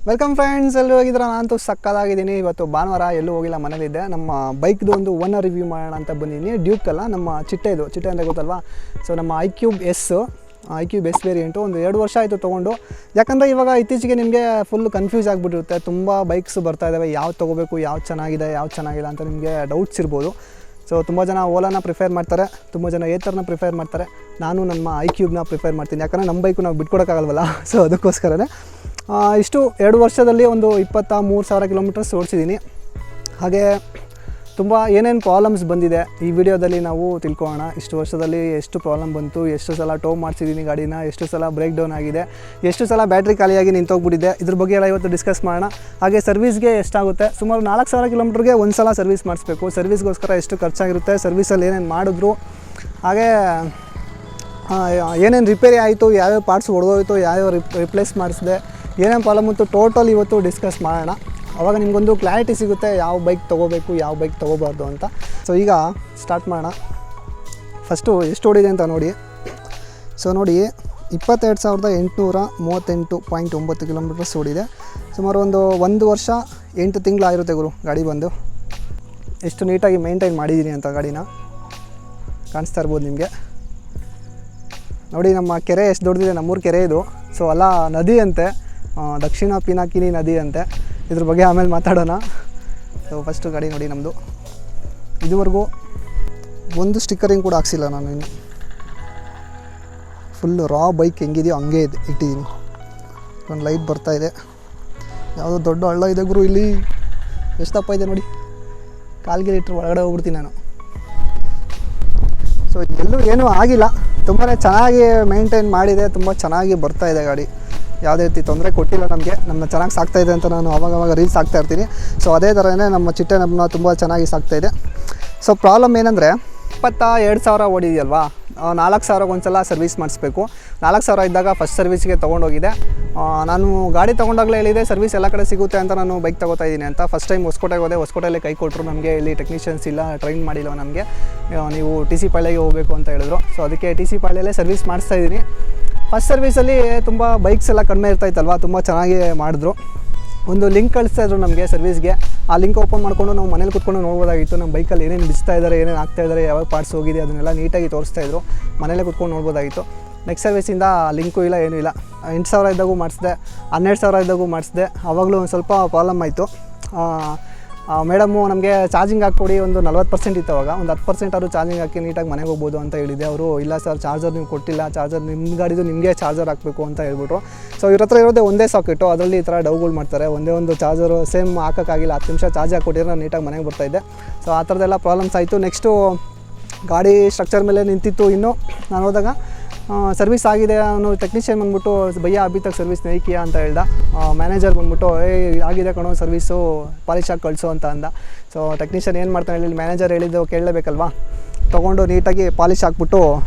Welcome friends, ಎಲ್ಲರೂ ಹೋಗಿದ್ರೆ ನಾನಂತೂ ಸಕ್ಕದಾಗಿದ್ದೀನಿ. ಇವತ್ತು ಭಾನುವಾರ ಎಲ್ಲೂ ಹೋಗಿಲ್ಲ, ಮನೇಲಿದ್ದೆ. ನಮ್ಮ ಬೈಕ್ದು ಒಂದು ಓನರ್ ರಿವ್ಯೂ ಮಾಡೋಣ ಅಂತ ಬಂದಿದ್ದೀನಿ. ಡ್ಯೂಕ್ ಅಲ್ಲ, ನಮ್ಮ ಚಿಟ್ಟೆ ಅಂದರೆ ಗೊತ್ತಲ್ವಾ. ಸೊ ನಮ್ಮ ಐಕ್ಯೂಬ್ ಎಸ್ ವೇರಿಯಂಟು ಒಂದು 2 ವರ್ಷ ಆಯಿತು ತೊಗೊಂಡು. ಯಾಕಂದರೆ ಇವಾಗ ಇತ್ತೀಚೆಗೆ ನಿಮಗೆ ಫುಲ್ ಕನ್ಫ್ಯೂಸ್ ಆಗಿಬಿಟ್ಟಿರುತ್ತೆ. ತುಂಬ ಬೈಕ್ಸ್ ಬರ್ತಾ ಇದ್ದಾವೆ, ಯಾವ್ದು ತೊಗೋಬೇಕು, ಯಾವ್ದು ಚೆನ್ನಾಗಿದೆ, ಯಾವ್ದು ಚೆನ್ನಾಗಿಲ್ಲ ಅಂತ ನಿಮಗೆ ಡೌಟ್ಸ್ ಇರ್ಬೋದು. ಸೊ ತುಂಬ ಜನ ಓಲಾನ ಪ್ರಿಫೇರ್ ಮಾಡ್ತಾರೆ, ತುಂಬ ಜನ ಏತರ್ನ ಪ್ರಿಫೇರ್ ಮಾಡ್ತಾರೆ. ನಾನು ನಮ್ಮ ಐಕ್ಯೂಬ್ನ ಪ್ರಿಫೇರ್ ಮಾಡ್ತೀನಿ, ಯಾಕಂದರೆ ನಮ್ಮ ಬೈಕು ನಾವು ಬಿಟ್ಕೊಡೋಕ್ಕಾಗಲ್ವಲ್ಲ. ಸೊ ಅದಕ್ಕೋಸ್ಕರನೇ ಇಷ್ಟು 2 ವರ್ಷದಲ್ಲಿ ಒಂದು 23,000 ಕಿಲೋಮೀಟರ್ಸ್ ಓಡಿಸಿದ್ದೀನಿ. ಹಾಗೆ ತುಂಬ ಏನೇನು ಪ್ರಾಬ್ಲಮ್ಸ್ ಬಂದಿದೆ ಈ ವಿಡಿಯೋದಲ್ಲಿ ನಾವು ತಿಳ್ಕೊಳ್ಳೋಣ. ಇಷ್ಟು ವರ್ಷದಲ್ಲಿ ಎಷ್ಟು ಪ್ರಾಬ್ಲಮ್ ಬಂತು, ಎಷ್ಟು ಸಲ ಟೋ ಮಾಡಿಸಿದ್ದೀನಿ ಗಾಡಿನ, ಎಷ್ಟು ಸಲ ಬ್ರೇಕ್ ಡೌನ್ ಆಗಿದೆ, ಎಷ್ಟು ಸಲ ಬ್ಯಾಟ್ರಿ ಖಾಲಿಯಾಗಿ ನಿಂತೋಗ್ಬಿಟ್ಟಿದೆ, ಇದ್ರ ಬಗ್ಗೆ ಎಲ್ಲ ಇವತ್ತು ಡಿಸ್ಕಸ್ ಮಾಡೋಣ. ಹಾಗೆ ಸರ್ವಿಸ್ಗೆ ಎಷ್ಟಾಗುತ್ತೆ, ಸುಮಾರು 4,000 ಕಿಲೋಮೀಟ್ರಿಗೆ ಒಂದು ಸಲ ಸರ್ವಿಸ್ ಮಾಡಿಸ್ಬೇಕು. ಸರ್ವಿಸ್ಗೋಸ್ಕರ ಎಷ್ಟು ಖರ್ಚಾಗಿರುತ್ತೆ, ಸರ್ವಿಸಲ್ಲಿ ಏನೇನು ಮಾಡಿದ್ರು, ಹಾಗೆ ಏನೇನು ರಿಪೇರಿ ಆಯಿತು, ಯಾವ್ಯಾವ ಪಾರ್ಟ್ಸ್ ಹೊಡೆದೋಯ್ತು, ಯಾವ್ಯಾವ ರಿಪ್ಲೇಸ್ ಮಾಡಿಸಿದೆ, ಏನೇನು ಪ್ರಾಬ್ಲಮ್ ಇತ್ತು, ಟೋಟಲ್ ಇವತ್ತು ಡಿಸ್ಕಸ್ ಮಾಡೋಣ. ಆವಾಗ ನಿಮಗೊಂದು ಕ್ಲಾರಿಟಿ ಸಿಗುತ್ತೆ ಯಾವ ಬೈಕ್ ತೊಗೋಬೇಕು, ಯಾವ ಬೈಕ್ ತೊಗೋಬಾರ್ದು ಅಂತ. ಸೊ ಈಗ ಸ್ಟಾರ್ಟ್ ಮಾಡೋಣ. ಫಸ್ಟು ಎಷ್ಟು ಓಡಿದೆ ಅಂತ ನೋಡಿ. ಸೊ ನೋಡಿ, 22,838.9 ಕಿಲೋಮೀಟರ್ಸ್ ಓಡಿದೆ. ಸುಮಾರು ಒಂದು ವರ್ಷ 8 ತಿಂಗಳಾಗಿರುತ್ತೆ ಗುರು ಗಾಡಿ ಬಂದು. ಎಷ್ಟು ನೀಟಾಗಿ ಮೇಂಟೈನ್ ಮಾಡಿದ್ದೀನಿ ಅಂತ ಗಾಡಿನ ಕಾಣಿಸ್ತಾ ಇರ್ಬೋದು ನಿಮಗೆ. ನೋಡಿ ನಮ್ಮ ಕೆರೆ ಎಷ್ಟು ದೊಡ್ಡದಿದೆ, ನಮ್ಮೂರು ಕೆರೆ ಇದು. ಸೊ ಅಲ್ಲ, ನದಿ ಅಂತೆ, ದಕ್ಷಿಣ ಪಿನಾಕಿನಿ ನದಿ ಅಂತೆ. ಇದ್ರ ಬಗ್ಗೆ ಆಮೇಲೆ ಮಾತಾಡೋಣ. ಸೊ ಫಸ್ಟು ಗಾಡಿ ನೋಡಿ ನಮ್ಮದು. ಇದುವರೆಗೂ ಒಂದು ಸ್ಟಿಕ್ಕರಿಂಗ್ ಕೂಡ ಹಾಕ್ಸಿಲ್ಲ ನಾನು ಇನ್ನು. ಫುಲ್ಲು ರಾ ಬೈಕ್ ಹೆಂಗಿದೆಯೋ ಹಂಗೆ ಇಟ್ಟಿದ್ದೀನಿ. ಒಂದು ಲೈಟ್ ಬರ್ತಾಯಿದೆ. ಯಾವುದೋ ದೊಡ್ಡ ಹಳ್ಳ ಇದೆ ಗುರು ಇಲ್ಲಿ. ಎಷ್ಟಪ್ಪ ಇದೆ ನೋಡಿ, ಕಾಲ್ಗೆ ಲೀಟ್ರ್ ಒಳಗಡೆ ಹೋಗ್ಬಿಡ್ತೀನಿ ನಾನು. ಸೊ ಎಲ್ಲೂ ಏನೂ ಆಗಿಲ್ಲ, ತುಂಬಾ ಚೆನ್ನಾಗಿ ಮೇಂಟೈನ್ ಮಾಡಿದೆ, ತುಂಬ ಚೆನ್ನಾಗಿ ಬರ್ತಾಯಿದೆ ಗಾಡಿ. ಯಾವುದೇ ರೀತಿ ತೊಂದರೆ ಕೊಟ್ಟಿಲ್ಲ ನಮಗೆ. ನಮ್ಮನ್ನ ಚೆನ್ನಾಗಿ ಸಾಕ್ತಾಯಿದೆ ಅಂತ ನಾನು ಅವಾಗವಾಗ ರೀಲ್ಸ್ ಹಾಕ್ತಾಯಿರ್ತೀನಿ. ಸೊ ಅದೇ ಥರನೇ ನಮ್ಮ ಚಿಟ್ಟೆ ನಮ್ಮನ್ನ ತುಂಬ ಚೆನ್ನಾಗಿ ಸಾಕ್ತಾಯಿದೆ. ಸೊ ಪ್ರಾಬ್ಲಮ್ ಏನಂದರೆ, 22,000 ಓಡಿದೆಯಲ್ವಾ, 4,000 ಒಂದು ಸಲ ಸರ್ವಿಸ್ ಮಾಡಿಸ್ಬೇಕು. 4,000 ಇದ್ದಾಗ ಫಸ್ಟ್ ಸರ್ವಿಸ್ಗೆ ತೊಗೊಂಡೋಗಿದೆ. ನಾನು ಗಾಡಿ ತೊಗೊಂಡಾಗಲೇ ಹೇಳಿದೆ ಸರ್ವಿಸ್ ಎಲ್ಲ ಕಡೆ ಸಿಗುತ್ತೆ ಅಂತ, ನಾನು ಬೈಕ್ ತೊಗೋತಾ ಇದ್ದೀನಿ ಅಂತ. ಫಸ್ಟ್ ಟೈಮ್ ಹೊಸಕೋಟೆಗೆ ಹೋದೆ, ಹೊಸಕೋಟೆಯಲ್ಲಿ ಕೈ ಕೊಟ್ಟರು ನಮಗೆ. ಇಲ್ಲಿ ಟೆಕ್ನಿಷಿಯನ್ಸ್ ಇಲ್ಲ, ಟ್ರೈನ್ ಮಾಡಿಲ್ಲ ನಮಗೆ. ನೀವು TC ಪಾಳ್ಯಗೆ ಹೋಗಬೇಕು ಅಂತ ಹೇಳಿದ್ರು. ಸೊ ಅದಕ್ಕೆ TC ಪಾಳ್ಯಲ್ಲೇ ಸರ್ವಿಸ್ ಮಾಡಿಸ್ತಾ ಇದ್ದೀನಿ. ಫಸ್ಟ್ ಸರ್ವಿಸಲ್ಲಿ ತುಂಬ ಬೈಕ್ಸ್ ಎಲ್ಲ ಕಡಿಮೆ ಇರ್ತಾಯಿತ್ತಲ್ವ, ತುಂಬ ಚೆನ್ನಾಗಿ ಮಾಡಿದ್ರು. ಒಂದು ಲಿಂಕ್ ಕಳಿಸ್ತಾಯಿದ್ರು ನಮಗೆ ಸರ್ವಿಸ್ಗೆ. ಆ ಲಿಂಕ್ ಓಪನ್ ಮಾಡಿಕೊಂಡು ನಾವು ಮನೇಲಿ ಕೂತ್ಕೊಂಡು ನೋಡ್ಬೋದಾಗಿತ್ತು. ನಮ್ಮ ಬೈಕಲ್ಲಿ ಏನೇನು ಬಿಚ್ತಾ ಇದ್ದಾರೆ, ಏನೇನು ಆಗ್ತಾಯಿದ್ದಾರೆ, ಯಾವಾಗ ಪಾರ್ಟ್ಸ್ ಹೋಗಿದೆ ಅದನ್ನೆಲ್ಲ ನೀಟಾಗಿ ತೋರಿಸ್ತಾಯಿದ್ರು. ಮನೇಲೇ ಕೂತ್ಕೊಂಡು ನೋಡ್ಬೋದಾಗಿತ್ತು. ನೆಕ್ಸ್ಟ್ ಸರ್ವಿಸಿಂದ ಲಿಂಕು ಇಲ್ಲ, ಏನೂ ಇಲ್ಲ. 8,000 ಇದ್ದಾಗೂ ಮಾಡಿಸಿದೆ, 12,000 ಇದ್ದಾಗೂ ಮಾಡಿಸಿದೆ. ಆವಾಗಲೂ ಒಂದು ಸ್ವಲ್ಪ ಪ್ರಾಬ್ಲಮ್ ಆಯಿತು. ಮೇಡಮ್ಮು ನಮಗೆ ಚಾರ್ಜಿಂಗ್ ಹಾಕ್ಕೊಡಿ, ಒಂದು 40% ಇತ್ತು ಅವಾಗ. ಒಂದು 10% ಆದರೂ ಚಾರ್ಜಿಂಗ್ ಹಾಕಿ ನೀಟಾಗಿ ಮನೆಗೆ ಹೋಗ್ಬೋದು ಅಂತ ಹೇಳಿದೆ. ಅವರು ಇಲ್ಲ ಸರ್, ಚಾರ್ಜರ್ ನೀವು ಕೊಟ್ಟಿಲ್ಲ, ಚಾರ್ಜರ್ ನಿಮ್ಮ ಗಾಡಿದು ನಿಮಗೆ ಚಾರ್ಜರ್ ಹಾಕಬೇಕು ಅಂತ ಹೇಳ್ಬಿಟ್ರು. ಸೊ ಇವ್ರ ಹತ್ರ ಇರೋದೇ ಒಂದೇ ಸಾಕೆಟು, ಅದರಲ್ಲಿ ಈ ಥರ ಡೌಗಳು ಮಾಡ್ತಾರೆ. ಒಂದೇ ಒಂದು ಚಾರ್ಜರು ಸೇಮ್ ಹಾಕೋಕ್ಕಾಗಿಲ್ಲ. 10 ನಿಮಿಷ ಚಾರ್ಜ್ ಹಾಕ್ಕೊಟ್ಟಿದ್ರೆ ನಾನು ನೀಟಾಗಿ ಮನೆಗೆ ಬರ್ತಾಯಿದ್ದೆ. ಸೊ ಆ ಥರದ್ದೆಲ್ಲ ಪ್ರಾಬ್ಲಮ್ಸ್ ಆಯಿತು. ನೆಕ್ಸ್ಟು ಗಾಡಿ ಸ್ಟ್ರಕ್ಚರ್ ಮೇಲೆ ನಿಂತಿತ್ತು. ಇನ್ನು ನಾನು ಹೋದಾಗ ಸರ್ವಿಸ್ ಆಗಿದೆ. ಅವನು ಟೆಕ್ನಿಷಿಯನ್ ಬಂದ್ಬಿಟ್ಟು ಭಯ್ಯ ಅಭಿ ತಕ್ ಸರ್ವಿಸ್ ನೈ ಕಿಯಾ ಅಂತ ಹೇಳ್ದ. ಮ್ಯಾನೇಜರ್ ಬಂದ್ಬಿಟ್ಟು ಆಗಿದೆ ಕಣೋ ಸರ್ವಿಸು, ಪಾಲಿಶ್ ಹಾಕಿ ಕಳಿಸು ಅಂತ ಅಂದ. ಸೊ ಟೆಕ್ನಿಷಿಯನ್ ಏನು ಮಾಡ್ತಾನೆ ಹೇಳಿ, ಮ್ಯಾನೇಜರ್ ಹೇಳಿದ್ದು ಕೇಳಲೇಬೇಕಲ್ವಾ. ತೊಗೊಂಡು ನೀಟಾಗಿ ಪಾಲಿಶ್ ಹಾಕ್ಬಿಟ್ಟು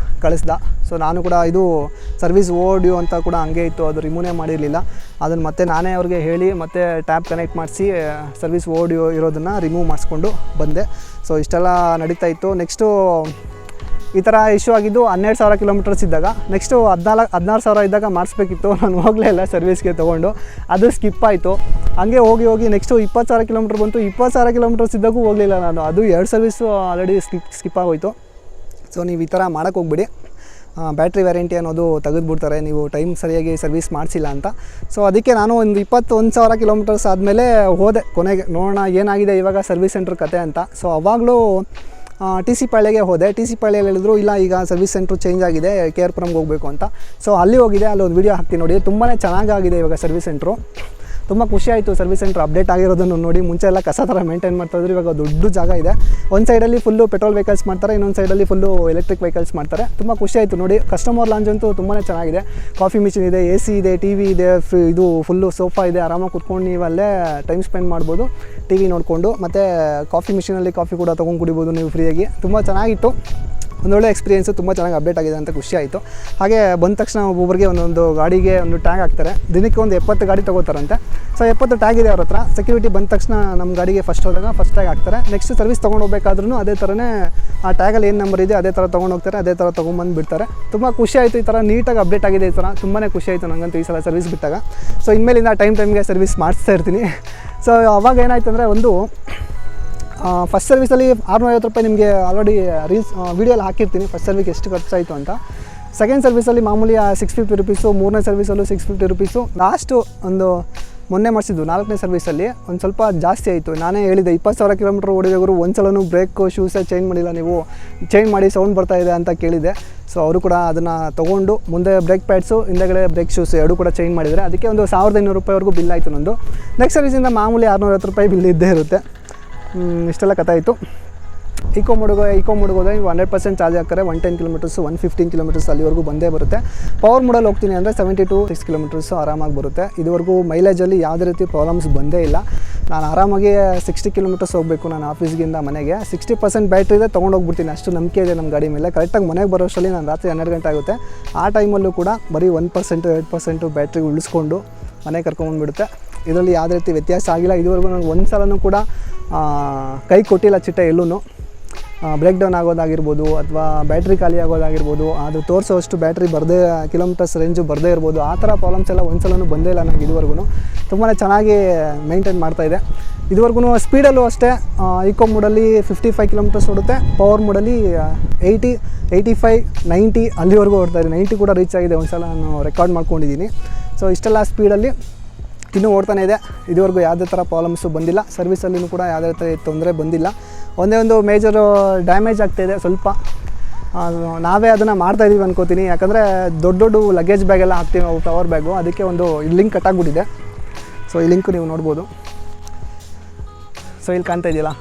ಕಳಿಸ್ದ. ಸೊ ನಾನು ಕೂಡ ಇದು ಸರ್ವಿಸ್ ಓಡಿಯೋ ಅಂತ ಕೂಡ ಹಂಗೆ ಇತ್ತು, ಅದು ರಿಮೂವೇ ಮಾಡಿರಲಿಲ್ಲ. ಅದನ್ನು ಮತ್ತೆ ನಾನೇ ಅವ್ರಿಗೆ ಹೇಳಿ ಮತ್ತೆ ಟ್ಯಾಪ್ ಕನೆಕ್ಟ್ ಮಾಡಿಸಿ ಸರ್ವಿಸ್ ಓಡಿಯೋ ಇರೋದನ್ನು ರಿಮೂವ್ ಮಾಡಿಸ್ಕೊಂಡು ಬಂದೆ. ಸೊ ಇಷ್ಟೆಲ್ಲ ನಡೀತಾ ಇತ್ತು. ನೆಕ್ಸ್ಟು ಈ ಥರ ಇಶ್ಯೂ ಆಗಿದ್ದು 12,000 ಕಿಲೋಮೀಟರ್ಸ್ ಇದ್ದಾಗ. ನೆಕ್ಸ್ಟು 16,000 ಇದ್ದಾಗ ಮಾಡಿಸ್ಬೇಕಿತ್ತು. ನಾನು ಹೋಗಲೇ ಇಲ್ಲ ಸರ್ವಿಸ್ಗೆ ತೊಗೊಂಡು, ಅದು ಸ್ಕಿಪ್ ಆಯಿತು. ಹಂಗೆ ಹೋಗಿ ನೆಕ್ಸ್ಟು 20,000 ಕಿಲೋಮೀಟ್ರ್ ಬಂತು. 20,000 ಕಿಲೋಮೀಟರ್ಸ್ ಇದ್ದಾಗೂ ಹೋಗಲಿಲ್ಲ ನಾನು. ಅದು 2 ಸರ್ವಿಸು ಆಲ್ರೆಡಿ ಸ್ಕಿಪ್ ಆಗೋಯಿತು. ಸೊ ನೀವು ಈ ಥರ ಮಾಡೋಕ್ಕೆ ಹೋಗ್ಬಿಡಿ. ಬ್ಯಾಟ್ರಿ ವ್ಯಾರಂಟಿ ಅನ್ನೋದು ತೆಗೆದುಬಿಡ್ತಾರೆ ನೀವು ಟೈಮ್ ಸರಿಯಾಗಿ ಸರ್ವಿಸ್ ಮಾಡಿಸಿಲ್ಲ ಅಂತ. ಸೊ ಅದಕ್ಕೆ ನಾನು ಒಂದು 21,000 ಕಿಲೋಮೀಟರ್ಸ್ ಆದಮೇಲೆ ಹೋದೆ ಕೊನೆಗೆ, ನೋಡೋಣ ಏನಾಗಿದೆ ಇವಾಗ ಸರ್ವಿಸ್ ಸೆಂಟ್ರ್ ಕತೆ ಅಂತ. ಸೊ ಅವಾಗಲೂ TC ಪಾಳ್ಯಗೆ ಹೋದೆ. TC ಪಾಳ್ಯಲ್ಲಿ ಹೇಳಿದ್ರು ಇಲ್ಲ, ಈಗ ಸರ್ವಿಸ್ ಸೆಂಟ್ರು ಚೇಂಜ್ ಆಗಿದೆ, KR ಪುರಮ್ಗೆ ಹೋಗಬೇಕು ಅಂತ. ಸೊ ಅಲ್ಲಿ ಹೋಗಿದೆ, ಅಲ್ಲಿ ಒಂದು ವೀಡಿಯೋ ಹಾಕ್ತೀನಿ ನೋಡಿ. ತುಂಬಾ ಚೆನ್ನಾಗಾಗಿದೆ ಇವಾಗ ಸರ್ವಿಸ್ ಸೆಂಟ್ರು. ತುಂಬ ಖುಷಿ ಆಯಿತು ಸರ್ವಿಸ್ ಸೆಂಟ್ರ್ ಅಪ್ಡೇಟ್ ಆಗಿರೋದನ್ನು ನೋಡಿ. ಮುಂಚೆ ಎಲ್ಲ ಕಸ ಥರ ಮೇಂಟೈನ್ ಮಾಡ್ತಾಯಿದ್ರು, ಇವಾಗ ದೊಡ್ಡ ಜಾಗ ಇದೆ. ಒಂದು ಸೈಡಲ್ಲಿ ಫುಲ್ಲು ಪೆಟ್ರೋಲ್ ವೆಹಿಕಲ್ಸ್ ಮಾಡ್ತಾರೆ, ಇನ್ನೊಂದು ಸೈಡಲ್ಲಿ ಫುಲ್ಲು ಎಲೆಕ್ಟ್ರಿಕ್ ವೆಹಿಕಲ್ಸ್ ಮಾಡ್ತಾರೆ. ತುಂಬ ಖುಷಿ ಆಯಿತು ನೋಡಿ. ಕಸ್ಟಮರ್ ಲಾಂಜ್ ಅಂತೂ ತುಂಬಾ ಚೆನ್ನಾಗಿದೆ. ಕಾಫಿ ಮಿಷಿನ್ ಇದೆ, AC ಇದೆ, TV ಇದೆ, ಇದು ಫುಲ್ಲು ಸೋಫಾ ಇದೆ. ಆರಾಮಾಗಿ ಕುತ್ಕೊಂಡು ನೀವು ಅಲ್ಲೇ ಟೈಮ್ ಸ್ಪೆಂಡ್ ಮಾಡ್ಬೋದು TV ನೋಡಿಕೊಂಡು. ಮತ್ತು ಕಾಫಿ ಮಿಷಿನಲ್ಲಿ ಕಾಫಿ ಕೂಡ ತೊಗೊಂಡು ಕುಡಿಬೋದು ನೀವು ಫ್ರೀಯಾಗಿ. ತುಂಬ ಚೆನ್ನಾಗಿತ್ತು. ಒಂದೊಳ್ಳೆ ಎಕ್ಸ್ಪೀರಿಯೆನ್ಸು, ತುಂಬ ಚೆನ್ನಾಗಿ ಅಪ್ಡೇಟ್ ಆಗಿದೆ ಅಂತ ಖುಷಿ ಆಯಿತು. ಹಾಗೆ ಬಂದ ತಕ್ಷಣ ಒಬ್ಬೊಬ್ಬರಿಗೆ ಒಂದೊಂದು ಗಾಡಿಗೆ ಒಂದು ಟ್ಯಾಗ್ ಹಾಕ್ತಾರೆ. ದಿನಕ್ಕೆ ಒಂದು 70 ಗಾಡಿ ತೊಗೋತಾರಂತೆ. ಸೊ 70 ಟ್ಯಾಗ್ ಇದೆ ಅವ್ರ ಹತ್ರ. ಸೆಕ್ಯೂರಿಟಿ ಬಂದ ತಕ್ಷಣ ನಮ್ಮ ಗಾಡಿಗೆ ಫಸ್ಟ್ ಹೋದಾಗ ಫಸ್ಟ್ ಟ್ಯಾಗ್ ಹಾಕ್ತಾರೆ. ನೆಕ್ಸ್ಟ್ ಸರ್ವಿಸ್ ತೊಗೊಂಡು ಹೋಗ್ಬೇಕಾದ್ರೂ ಅದೇ ಥರನೇ ಆ ಟ್ಯಾಗಲ್ಲಿ ಏನು ನಂಬರ್ ಇದೆ ಅದೇ ಥರ ತೊಗೊಂಡು ಹೋಗ್ತಾರೆ, ಅದೇ ಥರ ತೊಗೊಂಬಂದು ಬಿಡ್ತಾರೆ. ತುಂಬ ಖುಷಿ ಆಯಿತು. ಈ ಥರ ನೀಟಾಗಿ ಅಪ್ಡೇಟ್ ಆಗಿದೆ. ಈ ಥರ ತುಂಬಾ ಖುಷಿ ಆಯಿತು ನನಗಂತೂ ಈ ಸಲ ಸರ್ವಿಸ್ ಬಿಟ್ಟಾಗ. ಸೊ ಇನ್ಮೇಲಿಂದ ಟೈಮ್ಗೆ ಸರ್ವಿಸ್ ಮಾಡಿಸ್ತಾ ಇರ್ತೀನಿ. ಸೊ ಅವಾಗ ಏನಾಯ್ತು ಅಂದರೆ, ಒಂದು ಫಸ್ಟ್ ಸರ್ವಿಸಲ್ಲಿ 650 ರೂಪಾಯಿ ನಿಮಗೆ ಆಲ್ರೆಡಿ ವೀಡಿಯೋಲ್ಲಿ ಹಾಕಿರ್ತೀನಿ ಫಸ್ಟ್ ಸರ್ವಿಸ್ ಎಷ್ಟು ಖರ್ಚಾಯಿತು ಅಂತ. ಸೆಕೆಂಡ್ ಸರ್ವಿಸಲ್ಲಿ ಮಾಮೂಲಿ 650 ರುಪೀಸು, ಮೂರನೇ ಸರ್ವಿಸಲ್ಲೂ 650 ರುಪೀಸು. ಲಾಸ್ಟು ಒಂದು ಮೊನ್ನೆ ಮಾಡಿಸಿದ್ದು 4ನೇ ಸರ್ವಿಸಲ್ಲಿ ಒಂದು ಸ್ವಲ್ಪ ಜಾಸ್ತಿ ಆಯಿತು. ನಾನೇ ಹೇಳಿದೆ 20,000 ಕಿಲೋಮೀಟ್ರ್ ಓಡಿದವರು ಒಂದು ಸಲನೂ ಬ್ರೇಕು ಶೂಸೇ ಚೇಂಜ್ ಮಾಡಿಲ್ಲ, ನೀವು ಚೇಂಜ್ ಮಾಡಿ ಸೌಂಡ್ ಬರ್ತಾಯಿದೆ ಅಂತ ಕೇಳಿದೆ. ಸೊ ಅವರು ಕೂಡ ಅದನ್ನು ತೊಗೊಂಡು ಮುಂದೆ ಬ್ರೇಕ್ ಪ್ಯಾಡ್ಸು, ಹಿಂದೆಗಡೆ ಬ್ರೇಕ್ ಶೂಸ್ ಎರಡೂ ಕೂಡ ಚೇಂಜ್ ಮಾಡಿದರೆ ಅದಕ್ಕೆ ಒಂದು 1,500 ರೂಪಾಯಿವರೆಗೂ ಬಿಲ್ ಆಯಿತು ನಂದು. ನೆಕ್ಸ್ಟ್ ಸರ್ವಿಸಿಂದ ಮಾಮೂಲಿ 650 ರೂಪಾಯಿ ಬಿಲ್ ಇದ್ದೇ ಇರುತ್ತೆ. ಇಷ್ಟೆಲ್ಲ ಕಥಾಯಿತು. ಈಕೋ ಮೋಡ್ಗೆ ಹೋದರೆ ನೀವು 100% ಚಾರ್ಜ್ ಹಾಕ್ತಾರೆ. 110 ಕಿಲೋಮೀಟರ್ಸು, 115 ಕಿಲೋಮೀಟರ್ಸ್ ಅಲ್ಲಿವರೆಗೂ ಬಂದೇ ಬರುತ್ತೆ. ಪವರ್ ಮೋಡಲ್ಲಿ ಹೋಗ್ತೀನಿ ಅಂದರೆ 70 to 6 ಕಿಲೋಮೀಟರ್ಸು ಆರಾಮಾಗಿ ಬರುತ್ತೆ. ಇದುವರೆಗೂ ಮೈಲೇಜಲ್ಲಿ ಯಾವುದೇ ರೀತಿ ಪ್ರಾಬ್ಲಮ್ಸ್ ಬಂದೇ ಇಲ್ಲ. ನಾನು ಆರಾಮಾಗಿ 60 ಕಿಲೋಮೀಟರ್ಸ್ ಹೋಗಬೇಕು ನಾನು ಆಫೀಸ್ಗಿಂದ ಮನೆಗೆ. 60% ಬ್ಯಾಟ್ರಿ ಇದೆ, ತೊಗೊಂಡೋಗ್ಬಿಡ್ತೀನಿ. ಅಷ್ಟು ನಂಬಿಕೆ ಇದೆ ನಮ್ಮ ಗಾಡಿ ಮೇಲೆ. ಕರೆಕ್ಟಾಗಿ ಮನೆಗೆ ಬರೋಷ್ಟರಲ್ಲಿ ನಾನು ರಾತ್ರಿ 12 ಗಂಟೆ ಆಗುತ್ತೆ. ಆ ಟೈಮಲ್ಲೂ ಕೂಡ ಬರೀ 1% 2% ಬ್ಯಾಟ್ರಿ ಉಳಿಸ್ಕೊಂಡು ಮನೆಗೆ ಕರ್ಕೊಂಬಂದುಬಿಡುತ್ತೆ. ಇದರಲ್ಲಿ ಯಾವುದೇ ರೀತಿ ವ್ಯತ್ಯಾಸ ಆಗಿಲ್ಲ. ಇದುವರೆಗೂ ನನಗೆ ಒಂದು ಸಲನೂ ಕೂಡ ಕೈ ಕೊಟ್ಟಿಲ್ಲ ಚಿಟ್ಟೆ ಎಲ್ಲೂ. ಬ್ರೇಕ್ ಡೌನ್ ಆಗೋದಾಗಿರ್ಬೋದು ಅಥವಾ ಬ್ಯಾಟ್ರಿ ಖಾಲಿ ಆಗೋದಾಗಿರ್ಬೋದು, ಅದು ತೋರಿಸೋಷ್ಟು ಬ್ಯಾಟ್ರಿ ಬರದೇ, ಕಿಲೋಮೀಟರ್ಸ್ ರೇಂಜು ಬರದೇ ಇರ್ಬೋದು, ಆ ಥರ ಪ್ರಾಬ್ಲಮ್ಸ್ ಎಲ್ಲ ಒಂದು ಸಲನೂ ಬಂದೇ ಇಲ್ಲ ನನಗೆ ಇದುವರೆಗೂ. ತುಂಬಾ ಚೆನ್ನಾಗಿ ಮೇಂಟೈನ್ ಮಾಡ್ತಾಯಿದೆ. ಇದುವರೆಗೂ ಸ್ಪೀಡಲ್ಲೂ ಅಷ್ಟೇ, ಈಕೋ ಮೋಡಲ್ಲಿ 55 ಕಿಲೋಮೀಟರ್ಸ್ ಓಡುತ್ತೆ. ಪವರ್ ಮೋಡಲ್ಲಿ 80, 85, 90 ಅಲ್ಲಿವರೆಗೂ ಓಡ್ತಾಯಿದೆ. 90 ಕೂಡ ರೀಚ್ ಆಗಿದೆ, ಒಂದು ಸಲ ನಾನು ರೆಕಾರ್ಡ್ ಮಾಡ್ಕೊಂಡಿದ್ದೀನಿ. ಸೊ ಇಷ್ಟೆಲ್ಲ ಸ್ಪೀಡಲ್ಲಿ ಇನ್ನೂ ಓಡ್ತಾನೆ ಇದೆ. ಇದುವರೆಗೂ ಯಾವುದೇ ಥರ ಪ್ರಾಬ್ಲಮ್ಸು ಬಂದಿಲ್ಲ. ಸರ್ವಿಸಲ್ಲಿನೂ ಕೂಡ ಯಾವುದೇ ಥರ ತೊಂದರೆ ಬಂದಿಲ್ಲ. ಒಂದೇ ಒಂದು ಮೇಜರು ಡ್ಯಾಮೇಜ್ ಆಗ್ತಾಯಿದೆ ಸ್ವಲ್ಪ. ನಾವೇ ಅದನ್ನು ಮಾಡ್ತಾಯಿದ್ದೀವಿ ಅನ್ಕೋತೀನಿ. ಯಾಕಂದರೆ ದೊಡ್ಡ ಲಗೇಜ್ ಬ್ಯಾಗೆಲ್ಲ ಹಾಕ್ತೀವಿ ನಾವು, ಫ್ಲವರ್ ಬ್ಯಾಗು. ಅದಕ್ಕೆ ಒಂದು ಲಿಂಕ್ ಕಟ್ಟಾಗ್ಬಿಟ್ಟಿದೆ. ಸೊ ಈ ಲಿಂಕು ನೀವು ನೋಡ್ಬೋದು. ಸೊ ಇಲ್ಲಿ ಕಾಣ್ತಾ ಇದೆಯಲ್ಲ,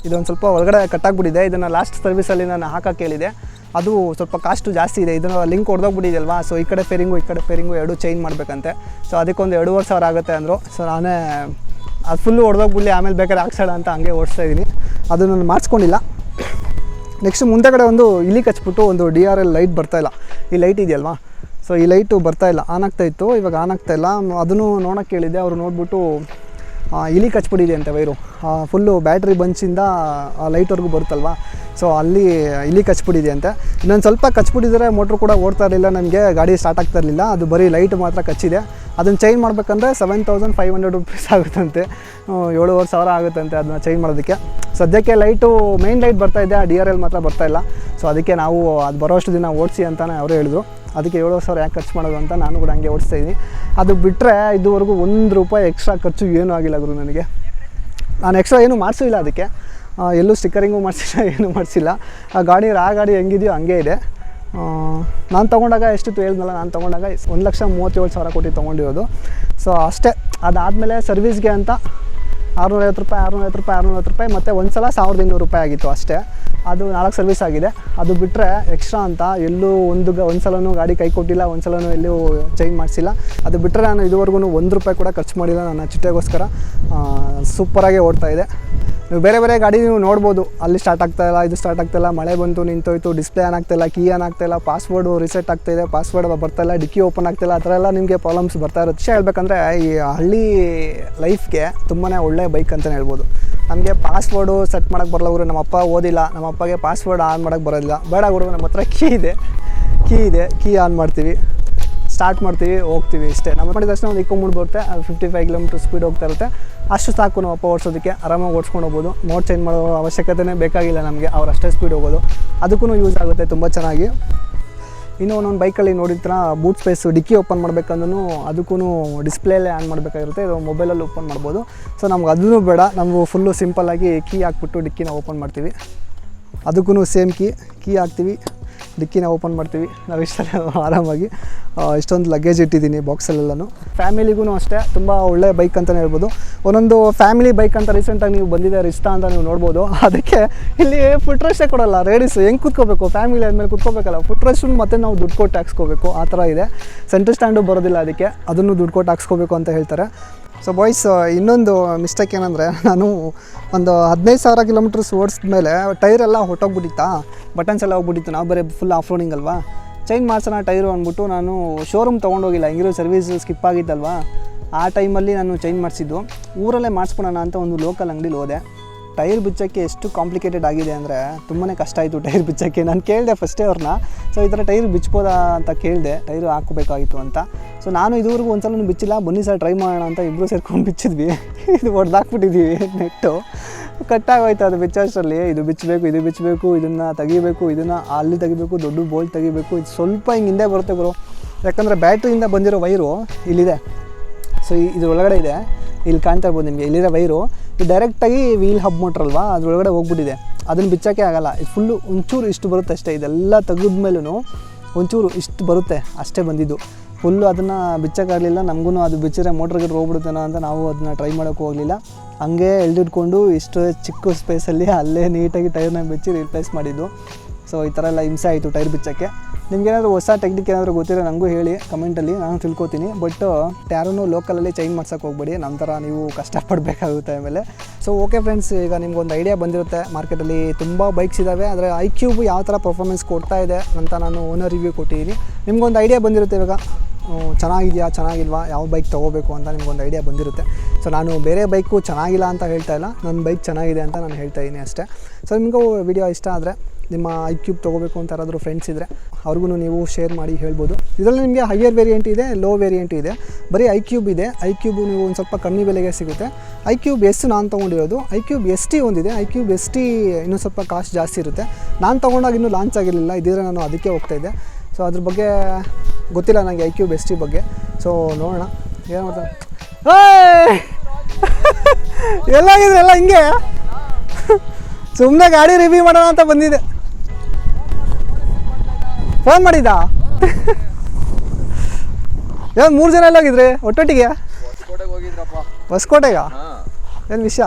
ಇದೊಂದು ಸ್ವಲ್ಪ ಒಳಗಡೆ ಕಟ್ಟಾಗ್ಬಿಟ್ಟಿದೆ. ಇದನ್ನು ಲಾಸ್ಟ್ ಸರ್ವಿಸಲ್ಲಿ ನಾನು ಹಾಕೋಕ್ಕೆ ಹೇಳಿದೆ. ಅದು ಸ್ವಲ್ಪ ಕಾಸ್ಟು ಜಾಸ್ತಿ ಇದೆ. ಇದನ್ನು ಲಿಂಕ್ ಹೊಡೆದೋಗ್ಬಿಟ್ಟಿದೆಯಲ್ವಾ. ಸೊ ಈ ಕಡೆ ಫೇರಿಂಗು ಎರಡೂ ಚೇಂಜ್ ಮಾಡಬೇಕಂತೆ. ಸೊ ಅದಕ್ಕೊಂದು 2,500 ಆಗುತ್ತೆ ಅಂದರು. ಸೊ ನಾನೇ ಅದು ಫುಲ್ಲು ಹೊಡೆದೋಗ್ಬಿಡಲಿ, ಆಮೇಲೆ ಬೇಕಾದ್ರೆ ಹಾಕ್ಸೋಣ ಅಂತ ಹಂಗೆ ಓಡಿಸ್ತಾಯಿದ್ದೀನಿ. ಅದು ನಾನು ಮಾಡಿಸ್ಕೊಂಡಿಲ್ಲ. ನೆಕ್ಸ್ಟ್ ಮುಂದೆಗಡೆ ಒಂದು ಇಲಿ ಕಚ್ಬಿಟ್ಟು ಒಂದು DRL ಲೈಟ್ ಬರ್ತಾಯಿಲ್ಲ. ಈ ಲೈಟ್ ಇದೆಯಲ್ವಾ, ಸೊ ಈ ಲೈಟು ಬರ್ತಾಯಿಲ್ಲ. ಆನ್ ಆಗ್ತಾಯಿತ್ತು, ಇವಾಗ ಆನ್ ಆಗ್ತಾಯಿಲ್ಲ. ಅದನ್ನು ನೋಡೋಕ್ಕೆ ಹೇಳಿದ್ದೆ. ಅವರು ನೋಡಿಬಿಟ್ಟು ಇಲಿ ಕಚ್ಬಿಟ್ಟಿದೆ ಅಂತೆ ವೈರು. ಫುಲ್ಲು ಬ್ಯಾಟ್ರಿ ಬಂಚಿಂದ ಲೈಟ್ವರೆಗೂ ಬರುತ್ತಲ್ವ, ಸೊ ಅಲ್ಲಿ ಇಲಿ ಕಚ್ಬಿಟ್ಟಿದೆ ಅಂತೆ. ಇನ್ನೊಂದು ಸ್ವಲ್ಪ ಕಚ್ಬಿಟ್ಟಿದ್ರೆ ಮೋಟ್ರು ಕೂಡ ಓಡ್ತಾ ಇರಲಿಲ್ಲ, ನಮಗೆ ಗಾಡಿ ಸ್ಟಾರ್ಟ್ ಆಗ್ತಾ ಇರಲಿಲ್ಲ. ಅದು ಬರೀ ಲೈಟ್ ಮಾತ್ರ ಕಚ್ಚಿದೆ. ಅದನ್ನು ಚೇಂಜ್ ಮಾಡಬೇಕಂದ್ರೆ 7,500 ರೂಪೀಸ್ ಆಗುತ್ತಂತೆ, 7,500 ಆಗುತ್ತಂತೆ ಅದನ್ನ ಚೇಂಜ್ ಮಾಡೋದಕ್ಕೆ. ಸದ್ಯಕ್ಕೆ ಲೈಟು ಮೇನ್ ಲೈಟ್ ಬರ್ತಾಯಿದೆ, ಆ DRL ಮಾತ್ರ ಬರ್ತಾಯಿಲ್ಲ. ಸೊ ಅದಕ್ಕೆ ನಾವು ಅದು ಬರೋಷ್ಟು ದಿನ ಓಡಿಸಿ ಅಂತಲೇ ಅವರೇ ಹೇಳಿದ್ರು. ಅದಕ್ಕೆ 7,000 ಯಾಕೆ ಖರ್ಚು ಮಾಡೋದು ಅಂತ ನಾನು ಕೂಡ ಹಂಗೆ ಓಡಿಸ್ತಾಯಿದ್ದೀನಿ. ಅದು ಬಿಟ್ಟರೆ ಇದುವರೆಗೂ ₹1 ಎಕ್ಸ್ಟ್ರಾ ಖರ್ಚು ಏನೂ ಆಗಿಲ್ಲ ಗುರು ನನಗೆ. ನಾನು ಎಕ್ಸ್ಟ್ರಾ ಏನೂ ಮಾಡಿಸಿಲ್ಲ ಅದಕ್ಕೆ. ಎಲ್ಲೂ ಸ್ಟಿಕ್ಕರಿಂಗು ಮಾಡಿಸಿಲ್ಲ, ಏನೂ ಮಾಡಿಸಿಲ್ಲ. ಆ ಗಾಡಿ ಹೆಂಗಿದೆಯೋ ಹಂಗೆ ಇದೆ. ನಾನು ತೊಗೊಂಡಾಗ ಎಷ್ಟಿತ್ತು ಹೇಳಿದ್ನಲ್ಲ, ನಾನು ತೊಗೊಂಡಾಗ 1,37,000 ಕೊಟ್ಟು ತೊಗೊಂಡಿರೋದು. ಸೊ ಅಷ್ಟೇ. ಅದಾದಮೇಲೆ ಸರ್ವಿಸ್ಗೆ ಅಂತ 650 ರೂಪಾಯಿ ಮತ್ತು ಒಂದು ಸಲ 1,200 ರೂಪಾಯಿ ಆಗಿತ್ತು ಅಷ್ಟೇ. ಅದು 4 ಸರ್ವಿಸ್ ಆಗಿದೆ. ಅದು ಬಿಟ್ಟರೆ ಎಕ್ಸ್ಟ್ರಾ ಅಂತ ಎಲ್ಲೂ ಒಂದು ಸಲನೂ ಗಾಡಿ ಕೈ ಕೊಟ್ಟಿಲ್ಲ, ಒಂದು ಸಲನೂ ಎಲ್ಲೂ ಚೇಂಜ್ ಮಾಡಿಸಿಲ್ಲ. ಅದು ಬಿಟ್ಟರೆ ನಾನು ಇದುವರೆಗೂ ₹1 ಕೂಡ ಖರ್ಚು ಮಾಡಿಲ್ಲ ನನ್ನ ಚಿಟ್ಟೆಗೋಸ್ಕರ. ಸೂಪರಾಗಿ ಓಡ್ತಾಯಿದೆ. ನೀವು ಬೇರೆ ಗಾಡಿ ನೀವು ನೋಡ್ಬೋದು, ಅಲ್ಲಿ ಸ್ಟಾರ್ಟ್ ಆಗ್ತಾಯಿಲ್ಲ, ಇದು ಸ್ಟಾರ್ಟ್ ಆಗ್ತಾಯಿಲ್ಲ, ಮಳೆ ಬಂತು ನಿಂತೋಯ್ತು, ಡಿಸ್ಪ್ಲೇ ಆನ್ ಆಗ್ತಾಯಿಲ್ಲ, ಕೀ ಆನ್ ಆಗ್ತಾಯಿಲ್ಲ, ಪಾಸ್ವರ್ಡು ರಿಸೆಟ್ ಆಗ್ತಾಯಿದೆ, ಪಾಸ್ವರ್ಡ್ ಬರ್ತಾಯಿಲ್ಲ, ಡಿಕ್ಕಿ ಓಪನ್ ಆಗ್ತಾಯಿಲ್ಲ, ಆ ಥರ ಎಲ್ಲ ನಿಮಗೆ ಪ್ರಾಬ್ಲಮ್ಸ್ ಬರ್ತಾ ಇರುತ್ತೆ. ವಿಷಯ ಹೇಳ್ಬೇಕಂದ್ರೆ ಈ ಹಳ್ಳಿ ಲೈಫ್ಗೆ ತುಂಬಾ ಒಳ್ಳೆ ಬೈಕ್ ಅಂತಲೇ ಹೇಳ್ಬೋದು. ನಮಗೆ ಪಾಸ್ವರ್ಡು ಸೆಟ್ ಮಾಡೋಕ್ಕೆ ಬರಲ್ಲ ಗುರು. ನಮ್ಮಪ್ಪ ಓದಿಲ್ಲ, ನಮ್ಮಪ್ಪಗೆ ಪಾಸ್ವರ್ಡ್ ಆನ್ ಮಾಡೋಕ್ಕೆ ಬರೋದಿಲ್ಲ. ಬೇಡ ಗುರು, ನಮ್ಮ ಹತ್ರ ಕೀ ಇದೆ, ಕೀ ಆನ್ ಮಾಡ್ತೀವಿ, ಸ್ಟಾರ್ಟ್ ಮಾಡ್ತೀವಿ, ಹೋಗ್ತೀವಿ ಇಷ್ಟೇ. ನಮ್ಮ ಮಾಡಿದ ತಕ್ಷಣ ಒಂದು ಈಕೋ ಮೋಡ್ ಬರುತ್ತೆ. 55 ಕಿಲೋಮೀಟರ್ ಸ್ಪೀಡ್ ಹೋಗ್ತಾ ಇರುತ್ತೆ. ಅಷ್ಟು ಸಾಕು ನಮ್ಮ ಅಪ್ಪ ಓಡಿಸೋದಕ್ಕೆ. ಆರಾಮಾಗಿ ಓಡಿಸ್ಕೊಂಡು ಹೋಗ್ಬೋದು. ಮೋಡ್ ಚೇಂಜ್ ಮಾಡೋ ಅವಶ್ಯಕತೆನೇ ಬೇಕಾಗಿಲ್ಲ ನಮಗೆ, ಅವ್ರು ಅಷ್ಟೇ ಸ್ಪೀಡ್ ಹೋಗೋದು. ಅದಕ್ಕೂ ಯೂಸ್ ಆಗುತ್ತೆ ತುಂಬ ಚೆನ್ನಾಗಿ. ಇನ್ನೂ ಒಂದೊಂದು ಬೈಕಲ್ಲಿ ನೋಡಿರ್ತೀರ, ಬೂಟ್ ಸ್ಪೇಸು ಡಿಕ್ಕಿ ಓಪನ್ ಮಾಡಬೇಕಂದ್ರೂ ಅದಕ್ಕೂ ಡಿಸ್ಪ್ಲೇಲೇ ಆನ್ ಮಾಡಬೇಕಾಗಿರುತ್ತೆ. ಇದು ಮೊಬೈಲಲ್ಲಿ ಓಪನ್ ಮಾಡ್ಬೋದು. ಸೊ ನಮ್ಗೆ ಅದೂ ಬೇಡ, ನಾವು ಫುಲ್ಲು ಸಿಂಪಲ್ಲಾಗಿ ಕೀ ಹಾಕ್ಬಿಟ್ಟು ಡಿಕ್ಕಿನ ಓಪನ್ ಮಾಡ್ತೀವಿ. ಅದಕ್ಕೂ ಸೇಮ್ ಕೀ ಹಾಕ್ತೀವಿ, ಡಿಕ್ಕಿನ ಓಪನ್ ಮಾಡ್ತೀವಿ. ನಾವು ಇಷ್ಟೇ ಆರಾಮಾಗಿ. ಇಷ್ಟೊಂದು ಲಗೇಜ್ ಇಟ್ಟಿದ್ದೀನಿ ಬಾಕ್ಸಲ್ಲೆಲ್ಲೂ. ಫ್ಯಾಮಿಲಿಗೂ ಅಷ್ಟೇ ತುಂಬ ಒಳ್ಳೆ ಬೈಕ್ ಅಂತಲೇ ಹೇಳ್ಬೋದು. ಒಂದೊಂದು ಫ್ಯಾಮಿಲಿ ಬೈಕ್ ಅಂತ ರೀಸೆಂಟಾಗಿ ನೀವು ಬಂದಿದೆ ರಿಸ್ಟಾ ಅಂತ ನೀವು ನೋಡ್ಬೋದು. ಅದಕ್ಕೆ ಇಲ್ಲಿ ಫುಟ್ ರೆಸ್ಟೇ ಕೊಡೋಲ್ಲ. ರೇಡಿಸ್ ಹೆಂಗೆ ಕೂತ್ಕೋಬೇಕು, ಫ್ಯಾಮಿಲಿ ಆದಮೇಲೆ ಕೂತ್ಕೋಬೇಕಲ್ಲ, ಫುಟ್ ರೆಸ್ಟು ಮತ್ತು ನಾವು ದುಡ್ಡು ಕೊಟ್ಟು ಹಾಕ್ಸ್ಕೋಬೇಕು, ಆ ಥರ ಇದೆ. ಸೆಂಟ್ರ್ ಸ್ಟ್ಯಾಂಡು ಬರೋದಿಲ್ಲ ಅದಕ್ಕೆ, ಅದನ್ನು ದುಡ್ಡು ಕೊಟ್ಟು ಹಾಕ್ಸ್ಕೋಬೇಕು ಅಂತ ಹೇಳ್ತಾರೆ. ಸೊ ಬಾಯ್ಸ್, ಇನ್ನೊಂದು ಮಿಸ್ಟೇಕ್ ಏನಂದರೆ, ನಾನು ಒಂದು 15,000 ಕಿಲೋಮೀಟರ್ಸ್ ಓಡಿಸಿದ ಮೇಲೆ ಟೈರೆಲ್ಲ ಹೊಟ್ಟೋಗ್ಬಿಟ್ಟಿತ್ತಾ, ಬಟನ್ಸ್ ಎಲ್ಲ ಹೋಗ್ಬಿಟ್ಟಿತ್ತು. ನಾವು ಬರೀ ಫುಲ್ ಆಫ್ ರೋಡಿಂಗ್ ಅಲ್ವಾ, ಚೇಂಜ್ ಮಾಡ್ಸೋಣ ಟೈರು ಅಂದ್ಬಿಟ್ಟು ನಾನು ಶೋರೂಮ್ ತೊಗೊಂಡೋಗಿಲ್ಲ, ಹೆಂಗಿರೋ ಸರ್ವಿಸ್ ಸ್ಕಿಪ್ ಆಗಿತ್ತಲ್ವಾ. ಆ ಟೈಮಲ್ಲಿ ನಾನು ಚೇಂಜ್ ಮಾಡಿಸಿದ್ದು. ಊರಲ್ಲೇ ಮಾಡಿಸ್ಕೊಳೋಣ ಅಂತ ಒಂದು ಲೋಕಲ್ ಅಂಗಡಿಲಿ ಹೋದೆ. ಟೈರ್ ಬಿಚ್ಚೋಕ್ಕೆ ಎಷ್ಟು ಕಾಂಪ್ಲಿಕೇಟೆಡ್ ಆಗಿದೆ ಅಂದರೆ ತುಂಬಾ ಕಷ್ಟ ಆಯಿತು ಟೈರ್ ಬಿಚ್ಚೋಕ್ಕೆ. ನಾನು ಕೇಳಿದೆ ಫಸ್ಟೇ ಅವ್ರನ್ನ, ಸೊ ಈ ಥರ ಟೈರ್ ಬಿಚ್ಬೋದಾ ಅಂತ ಕೇಳಿದೆ, ಟೈರು ಹಾಕೋಬೇಕಾಗಿತ್ತು ಅಂತ. ಸೊ ನಾನು ಇದುವರೆಗೂ ಒಂದು ಸಲ ಬಿಚ್ಚಿಲ್ಲ, ಬನ್ನಿ ಸರ್ ಟ್ರೈ ಮಾಡೋಣ ಅಂತ ಇಬ್ಬರು ಸೇರ್ಕೊಂಡು ಬಿಚ್ಚಿದ್ವಿ. ಇದು ಹೊಡೆದಾಕ್ಬಿಟ್ಟಿದ್ದೀವಿ, ನೆಟ್ಟು ಕಟ್ಟಾಗೋಯ್ತು ಅದು ಬಿಚ್ಚೋಷ್ಟರಲ್ಲಿ. ಇದು ಬಿಚ್ಚಬೇಕು, ಇದನ್ನು ತೆಗಿಬೇಕು, ಇದನ್ನು ಅಲ್ಲಿ ತೆಗಿಬೇಕು, ದೊಡ್ಡ ಬೋಲ್ಟ್ ತೆಗಿಬೇಕು. ಇದು ಸ್ವಲ್ಪ ಹಿಂದೆ ಬರುತ್ತೆ ಗುರು, ಯಾಕಂದರೆ ಬ್ಯಾಟ್ರಿಯಿಂದ ಬಂದಿರೋ ವೈರು ಇಲ್ಲಿದೆ. ಸೊ ಇದ್ರ ಒಳಗಡೆ ಇದೆ, ಇಲ್ಲಿ ಕಾಣ್ತಾ ಇರ್ಬೋದು ನಿಮಗೆ, ಇಲ್ಲಿರೋ ವೈರು ಇದು ಡೈರೆಕ್ಟಾಗಿ ವೀಲ್ ಹಬ್ ಮೋಟ್ರ್ ಅಲ್ವಾ, ಅದ್ರೊಳಗಡೆ ಹೋಗ್ಬಿಟ್ಟಿದೆ. ಅದನ್ನು ಬಿಚ್ಚೋಕ್ಕೆ ಆಗಲ್ಲ. ಇದು ಫುಲ್ಲು ಒಂಚೂರು ಇಷ್ಟು ಬರುತ್ತೆ ಅಷ್ಟೇ. ಇದೆಲ್ಲ ತೆಗೆದ್ಮೇಲೂ ಒಂಚೂರು ಇಷ್ಟು ಬರುತ್ತೆ ಅಷ್ಟೇ ಬಂದಿದ್ದು. ಫುಲ್ಲು ಅದನ್ನು ಬಿಚ್ಚೋಕ್ಕಾಗಲಿಲ್ಲ. ನಮಗೂ ಅದು ಬಿಚ್ಚಿದ್ರೆ ಮೋಟ್ರಿಗೆ ಹೋಗ್ಬಿಡುತ್ತೇನೋ ಅಂತ ನಾವು ಅದನ್ನು ಟ್ರೈ ಮಾಡೋಕ್ಕೆ ಹೋಗಲಿಲ್ಲ. ಹಂಗೆ ಎಳ್ದಿಟ್ಕೊಂಡು ಇಷ್ಟು ಚಿಕ್ಕ ಸ್ಪೇಸಲ್ಲಿ ಅಲ್ಲೇ ನೀಟಾಗಿ ಟೈರ್ನ ಬಿಚ್ಚಿ ರಿಪ್ಲೇಸ್ ಮಾಡಿದ್ದು. ಸೊ ಈ ಥರ ಎಲ್ಲ ಹಿಂಸೆ ಆಯಿತು ಟೈರ್ ಬಿಚ್ಚೋಕ್ಕೆ. ನಿಮ್ಗೇನಾದರೂ ಹೊಸ ಟೆಕ್ನಿಕ್ ಏನಾದರೂ ಗೊತ್ತಿರೋ ನನಗೂ ಹೇಳಿ ಕಮೆಂಟಲ್ಲಿ, ನಾನು ತಿಳ್ಕೊತೀನಿ. ಬಟ್ ಯಾರೂ ಲೋಕಲಲ್ಲಿ ಚೇಂಜ್ ಮಾಡ್ಸೋಕ್ಕೆ ಹೋಗ್ಬೇಡಿ, ನಮ್ಮ ಥರ ನೀವು ಕಷ್ಟಪಡಬೇಕಾಗುತ್ತೆ ಆಮೇಲೆ. ಸೊ ಓಕೆ ಫ್ರೆಂಡ್ಸ್, ಈಗ ನಿಮ್ಗೊಂದು ಐಡಿಯಾ ಬಂದಿರುತ್ತೆ. ಮಾರ್ಕೆಟಲ್ಲಿ ತುಂಬ ಬೈಕ್ಸ್ ಇದ್ದಾವೆ, ಆದರೆ iQube ಯಾವ ಥರ ಪರ್ಫಾರ್ಮೆನ್ಸ್ ಕೊಡ್ತಾ ಇದೆ ಅಂತ ನಾನು ಓನರ್ ರಿವ್ಯೂ ಕೊಟ್ಟಿದ್ದೀನಿ. ನಿಮ್ಗೊಂದು ಐಡಿಯಾ ಬಂದಿರುತ್ತೆ ಇವಾಗ, ಚೆನ್ನಾಗಿದೆಯಾ ಚೆನ್ನಾಗಿಲ್ವಾ, ಯಾವ ಬೈಕ್ ತೊಗೋಬೇಕು ಅಂತ ನಿಮ್ಗೊಂದು ಐಡಿಯಾ ಬಂದಿರುತ್ತೆ. ಸೊ ನಾನು ಬೇರೆ ಬೈಕು ಚೆನ್ನಾಗಿಲ್ಲ ಅಂತ ಹೇಳ್ತಾ ಇಲ್ಲ, ನನ್ನ ಬೈಕ್ ಚೆನ್ನಾಗಿದೆ ಅಂತ ನಾನು ಹೇಳ್ತಾ ಇದ್ದೀನಿ ಅಷ್ಟೇ. ಸೊ ನಿಮಗೂ ವಿಡಿಯೋ ಇಷ್ಟ ಆದರೆ ನಿಮ್ಮ iQube ತೊಗೋಬೇಕು ಅಂತ ಯಾರಾದರೂ ಫ್ರೆಂಡ್ಸ್ ಇದ್ದರೆ ಅವ್ರಿಗೂ ನೀವು ಶೇರ್ ಮಾಡಿ ಹೇಳ್ಬೋದು. ಇದರಲ್ಲಿ ನಿಮಗೆ ಹೈಯರ್ ವೇರಿಯಂಟ್ ಇದೆ, ಲೋ ವೇರಿಯಂಟ್ ಇದೆ. ಬರೀ iQube ಇದೆ. iQube ನೀವು ಒಂದು ಸ್ವಲ್ಪ ಕಮ್ಮಿ ಬೆಲೆಗೆ ಸಿಗುತ್ತೆ. iQube S ನಾನು ತೊಗೊಂಡಿರೋದು. iQube ST ಒಂದಿದೆ. iQube ST ಇನ್ನೂ ಸ್ವಲ್ಪ ಕಾಸ್ಟ್ ಜಾಸ್ತಿ ಇರುತ್ತೆ. ನಾನು ತೊಗೊಂಡಾಗ ಇನ್ನೂ ಲಾಂಚ್ ಆಗಿರಲಿಲ್ಲ, ಇದ್ದರೆ ನಾನು ಅದಕ್ಕೆ ಹೋಗ್ತಾಯಿದ್ದೆ. ಸೊ ಅದ್ರ ಬಗ್ಗೆ ಗೊತ್ತಿಲ್ಲ ನನಗೆ iQube ST ಬಗ್ಗೆ. ಸೊ ನೋಡೋಣ ಏನು ಮಾಡ್ತಾರೆ. ಎಲ್ಲಾಗಿದ್ರೆ ಎಲ್ಲ ಹಿಂಗೆ ಸುಮ್ಮನೆ ಗಾಡಿ ರಿವ್ಯೂ ಮಾಡೋಣ ಅಂತ ಬಂದಿದೆ. ಫೋನ್ ಮಾಡಿದ್ದಾ? ಏನು 3 ಜನ ಎಲ್ಲೋಗಿದ್ರಿ ಒಟ್ಟೊಟ್ಟಿಗೆ? ಹೊಸಕೋಟೆಗ? ಏನು ವಿಷಯ?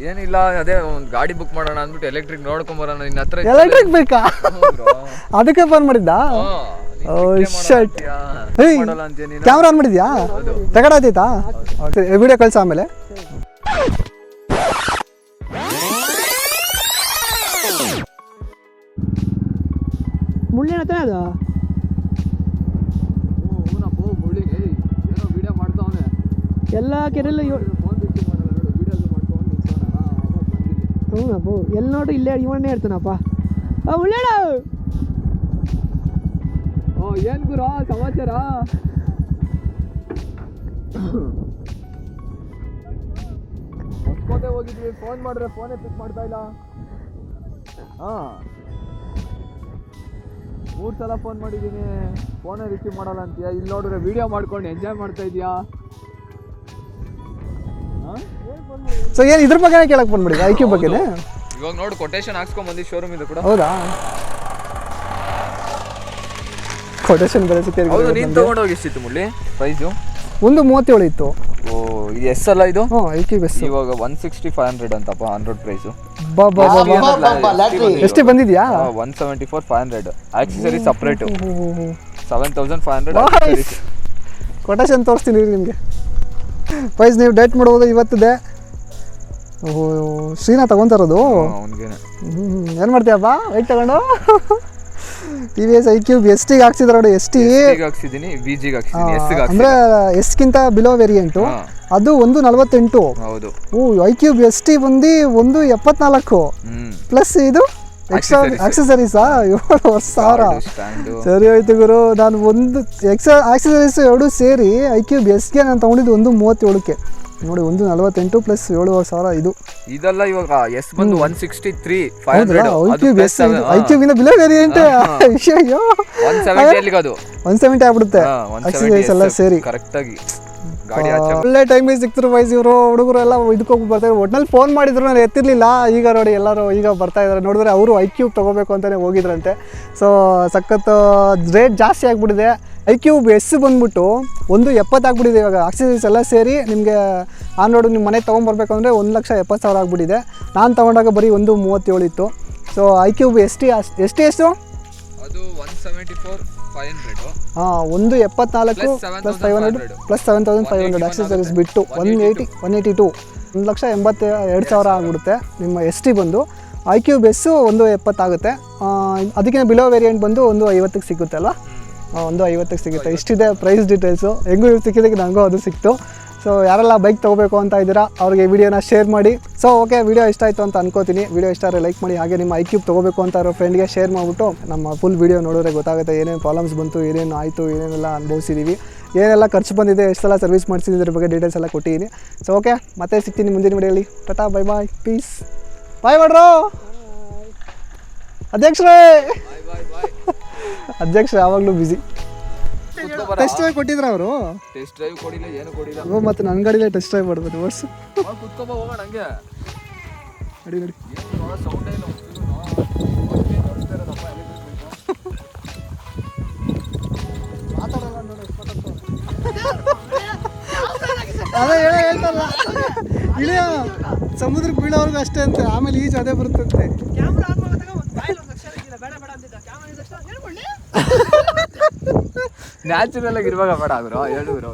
ಏನಿಲ್ಲ, ಅದೇ ಒಂದು ಗಾಡಿ ಬುಕ್ ಮಾಡೋಣ ಅಂದ್ಬಿಟ್ಟು ಎಲೆಕ್ಟ್ರಿಕ್ ನೋಡ್ಕೊಂಬರೋಣ. ನಿನ್ನ ಹತ್ರ ಎಲೆಕ್ಟ್ರಿಕ್ ಬೇಕಾ? ಅದಕ್ಕೆ ಫೋನ್ ಮಾಡಿದ್ದಾ? ಕ್ಯಾಮ್ರಾ ಆನ್ ಮಾಡಿದ್ಯಾ? ತಗಡಾಯ್ತಾ? ವಿಡಿಯೋ ಕಳ್ಸ ಆಮೇಲೆ. ಮುಳ್ಳಿನ ಹತ್ರ ಅದು ಎಲ್ಲ ಕೆರೆಲ್ಲ ಹ್ಞೂನಪ್ಪ, ಎಲ್ಲಿ ನೋಡ್ರಿ ಇಲ್ಲೇ ಇವನ್ನೇ ಇರ್ತಾನಪ್ಪ. ಮುಳ್ಳೇಣ ಏನ್ ಗುರು ಸಮಾಚಾರ? ಹೊಸಕೋಟೆ ಹೋಗಿದ್ವಿ, ಫೋನ್ ಮಾಡಿದ್ರೆ ಫೋನೇ ಪಿಕ್ ಮಾಡ್ತಾ ಇಲ್ಲ. 3 ಸಲ ಫೋನ್ ಮಾಡಿದ್ದೀನಿ, ಫೋನೇ ರಿಸೀವ್ ಮಾಡಲ್ಲ ಅಂತೀಯ. ಇಲ್ಲಿ ನೋಡಿದ್ರೆ ವಿಡಿಯೋ ಮಾಡ್ಕೊಂಡು ಎಂಜಾಯ್ ಮಾಡ್ತಾ ಇದೀಯಾ. ಸೊ ಏನು ಇದ್ರ ಬಗ್ಗೆ ಕೇಳಕ್ ಬಂದ್ಬಿಡಿ iQube ಬಗ್ಗೆನೇ. ಇವಾಗ ನೋಡು ಕೊಟೇಶನ್ ಹಾಕ್ಸ್ಕೊಂಡ್ ಬಂದಿ ಶೋರೂಮ್ ಇದು ಕೂಡ. ಹೌದಾ? ಕೊಟೇಶನ್ ಬೇರೆ ಸಿಕ್ಕಿದೆ. ಹೌದು, ನೀನು ತಗೊಂಡು ಹೋಗಿ ಎಷ್ಟಿತ್ತು ಮುಳ್ಳಿ ಪ್ರೈಸು? 137 ಇತ್ತು. ಓ, ಇದು ಎಸ್ ಅಲ್ಲ ಇದು? iQube S ಇವಾಗ 160-500 ಅಂತಪ್ಪ ಆನ್-ರೋಡ್ ಪ್ರೈಸು. ಎಷ್ಟು ಬಂದಿದ್ಯಾ? 174-500 ಆಕ್ಸೆಸರಿ ಸಪ್ರೇಟ್ 7500. ಕೊಟೇಶನ್ ತೋರಿಸ್ತೀನಿ ನಿಮಗೆ. ಪ್ರೈಸ್ ನೀವು ಡೇಟ್ ಮಾಡ್ಬೋದು ಇವತ್ತಿದೆ. ಓಹೋ, ಶ್ರೀನಾ ತಗೊಂತಾರದು. ಏನು ಮಾಡ್ತೀಯಪ್ಪ ವೈಟ್ ತಗೊಂಡು? TVS iQube ST ಗೆ ಹಾಕ್ಸಿದ್ರ ನೋಡಿ. ST ಹಾಕ್ಸಿದ್ದೀನಿ, VG ಗೆ ಹಾಕ್ಸಿದ್ದೀನಿ, S ಗೆ ಅಂದ್ರೆ S ಗಿಂತ ಬಿಲೋ ವೇರಿಯಂಟು ಅದು 148. ಹೌದು. iQube ST ಬಂದು 174 ಪ್ಲಸ್ ಇದು ಎಕ್ಸ್ಟ್ರಾ ಆಕ್ಸೆಸರೀಸಾ 7,000. ಸರಿ ಹೋಯ್ತು ಗುರು. ನಾನು ಒಂದು ಎಕ್ಸ್ಟ್ರಾ ಆಕ್ಸೆಸರೀಸ್ 2 ಸೇರಿ iQube S ಗೆ ನಾನು ತೊಗೊಂಡಿದ್ದು 137ಕ್ಕೆ ನೋಡಿ. 148 ಪ್ಲಸ್ 7,000 ಇದು. ಇದೆಲ್ಲ ಇವಾಗ ಎಸ್ ಬಂದು 163-500. iQube ಇಂದ ಬಿಲೋ ವೇರಿಯಂಟ್. ಅಯ್ಯೋ 170 ಆಗ್ಬಿಡುತ್ತೆ ಆಕ್ಸೆಸರೀಸ್ ಎಲ್ಲ ಸೇರಿ. ಕರೆಕ್ಟ್ ಆಗಿ ಒಳ್ಳೆ ಟೈಮಿಗೆ ಸಿಕ್ತಿರು ವೈಸ್. ಇವರು ಹುಡುಗರು ಎಲ್ಲ ಇದಕ್ಕೋಗಿ ಬರ್ತಾರೆ. ಒಟ್ನಲ್ಲಿ ಫೋನ್ ಮಾಡಿದ್ರು ನಾನು ಎತ್ತಿರಲಿಲ್ಲ. ಈಗ ನೋಡಿ ಎಲ್ಲರೂ ಈಗ ಬರ್ತಾ ಇದ್ದಾರೆ. ನೋಡಿದ್ರೆ ಅವರು iQube ತೊಗೋಬೇಕು ಅಂತಲೇ ಹೋಗಿದ್ರಂತೆ. ಸೊ ಸಖತ್ ರೇಟ್ ಜಾಸ್ತಿ ಆಗಿಬಿಟ್ಟಿದೆ. iQube S ಬಂದ್ಬಿಟ್ಟು 170 ಆಗ್ಬಿಟ್ಟಿದೆ ಇವಾಗ. ಆಕ್ಸೆಸರೀಸ್ ಎಲ್ಲ ಸೇರಿ ನಿಮಗೆ ಆನ್ ರೋಡ್ ನಿಮ್ಮ ಮನೆಗೆ ತೊಗೊಂಬರ್ಬೇಕು ಅಂದರೆ 1,70,000 ಆಗ್ಬಿಟ್ಟಿದೆ. ನಾನು ತೊಗೊಂಡಾಗ ಬರೀ 137 ಇತ್ತು. ಸೊ iQube ST ಎಷ್ಟು? ಅದು 174 ಹಾಂ 174 ಪ್ಲಸ್ 500 ಪ್ಲಸ್ 7500 ಆಕ್ಸೆಸರೀಸ್ ಬಿಟ್ಟು 182 1,82,000 ಆಗಿಬಿಡುತ್ತೆ. ನಿಮ್ಮ ಎಸ್ ಟಿ ಬಂದು ಐ ಕ್ಯೂ ಬೆಸ್ಸು 170 ಆಗುತ್ತೆ. ಅದಕ್ಕಿಂತ ಬಿಲೋ ವೇರಿಯಂಟ್ ಬಂದು 150ಕ್ಕೆ ಸಿಗುತ್ತೆ ಅಲ್ವಾ? 150ಕ್ಕೆ ಸಿಗುತ್ತೆ. ಇಷ್ಟಿದೆ ಪ್ರೈಸ್ ಡೀಟೇಲ್ಸು. ಹೆಂಗೂ ಇವ್ರು ಸಿಕ್ಕಿದ್ದಕ್ಕೆ ನನಗೂ ಅದು ಸಿಕ್ತು. ಸೊ ಯಾರೆಲ್ಲ ಬೈಕ್ ತೊಗೋಬೇಕು ಅಂತ ಇದ್ದೀರಾ ಅವ್ರಿಗೆ ವಿಡಿಯೋನ ಶೇರ್ ಮಾಡಿ. ಸೊ ಓಕೆ, ವಿಡಿಯೋ ಇಷ್ಟ ಆಯಿತು ಅಂತ ಅನ್ಕೋತೀನಿ. ವಿಡಿಯೋ ಇಷ್ಟ ಆದರೆ ಲೈಕ್ ಮಾಡಿ. ಹಾಗೆ ನಿಮ್ಮ ಐ ಕ್ಯೂಬ್ ತೊಗೋಬೇಕು ಅಂತ ಇರೋ ಫ್ರೆಂಡ್ಗೆ ಶೇರ್ ಮಾಡಿಬಿಟ್ಟು ನಮ್ಮ ಫುಲ್ ವಿಡಿಯೋ ನೋಡಿದ್ರೆ ಗೊತ್ತಾಗುತ್ತೆ ಏನೇನು ಪ್ರಾಬ್ಲಮ್ಸ್ ಬಂತು, ಏನೇನು ಆಯಿತು, ಏನೇನೆಲ್ಲ ಅನುಭವಿಸಿದ್ದೀವಿ, ಏನೆಲ್ಲ ಖರ್ಚು ಬಂದಿದೆ, ಎಷ್ಟೆಲ್ಲ ಸರ್ವಿಸ್ ಮಾಡಿಸಿದ್ದೀನಿ, ಇದ್ರ ಬಗ್ಗೆ ಡೀಟೇಲ್ಸ್ ಎಲ್ಲ ಕೊಟ್ಟಿದ್ದೀನಿ. ಸೊ ಓಕೆ, ಮತ್ತೆ ಸಿಗ್ತೀನಿ ಮುಂದಿನ ವಿಡಿಯೋಲಿ. Tata, bye bye, peace. Bye ಮಾಡ್ರು ಅಧ್ಯಕ್ಷರೇ. ಅಧ್ಯಕ್ಷರು ಯಾವಾಗಲೂ ಬ್ಯುಸಿ. ಟೆಸ್ಟ್ ಡ್ರೈವ್ ಕೊಟ್ಟಿದ್ರ ಅವರು? ಟೆಸ್ಟ್ ಡ್ರೈವ್ ಕೊಡಿಲ್ಲ, ಏನು ಕೊಡಿಲ್ಲ. ಮತ್ತೆ ನನ್ನ ಗಾಡಿಲೇ ಟೆಸ್ಟ್ ಡ್ರೈವ್ ಮಾಡ್ಬೋದು. ಓಡಿಸು, ಕುತ್ಕೊಂಬ ಹೋಗೋಣ ಹಂಗೆ. ನಡಿ ನಡಿ. ಸೌಂಡೇ ಇಲ್ಲ. ಅದೇ ಹೇಳ್ತಾರಲ್ಲ, ಇಳಿಯ ಸಮುದ್ರಕ್ಕೆ ಬೀಳೋರ್ಗು ಅಷ್ಟೇ ಅಂತೆ, ಆಮೇಲೆ ಈಜು ಅದೇ ಬರುತ್ತಂತೆ. ನ್ಯಾಚುರಲ್ ಆಗಿ ಇರುವಾಗ ಬೇಡ ಬ್ರೋ, ಹೇಳು ಬ್ರೋ.